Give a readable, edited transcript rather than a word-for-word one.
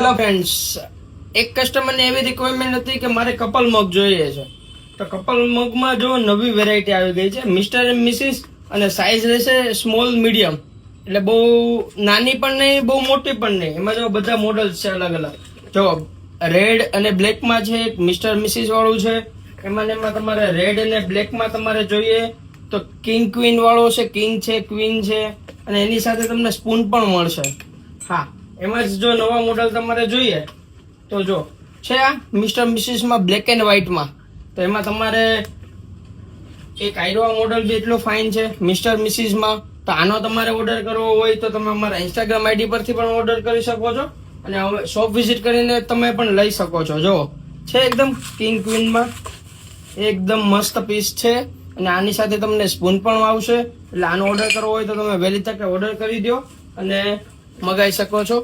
Hello friends, એક કસ્ટમરની એવી requirement હતી કે મારે કપલ મગ જોઈએ છે. તો કપલ મગમાં જો નવી વેરાયટી આવી ગઈ છે, મિસ્ટર એન્ડ મિસિસ, અને સાઇઝ રહેશે સ્મોલ મીડિયમ. એટલે બહુ નાની પણ નહીં, બહુ મોટી પણ નહીં. એમાં જો બધા મોડલ્સ છે અલગ અલગ. જો રેડ અને બ્લેકમાં છે, એક મિસ્ટર મિસિસ વાળું છે. એમાં તમારે રેડ અને બ્લેકમાં તમારે જોઈએ તો કિંગ ક્વીન વાળો છે, કિંગ છે, ક્વીન છે, અને એની સાથે તમને સ્પૂન પણ મળશે. હા, એમાં જ જો નવા મોડલ તમારે જોઈએ તો જો છે આ મિસ્ટર મિસિસમાં બ્લેક એન્ડ વ્હાઇટમાં. તો એમાં તમારે એક આયરો મોડલ બી એટલો ફાઇન છે મિસ્ટર મિસિસમાં. તો આનો તમારે ઓર્ડર કરવો હોય તો તમે અમારા ઇન્સ્ટાગ્રામ આઈડી પરથી પણ ઓર્ડર કરી શકો છો, અને હવે શોપ વિઝિટ કરીને તમે પણ લઈ શકો છો. જો છે એકદમ કિંગ ક્વીનમાં, એકદમ મસ્ત પીસ છે, અને આની સાથે તમને સ્પૂન પણ આવશે. એટલે આનો ઓર્ડર કરવો હોય તો તમે વહેલી તકે ઓર્ડર કરી દો અને મગાઈ શકો છો.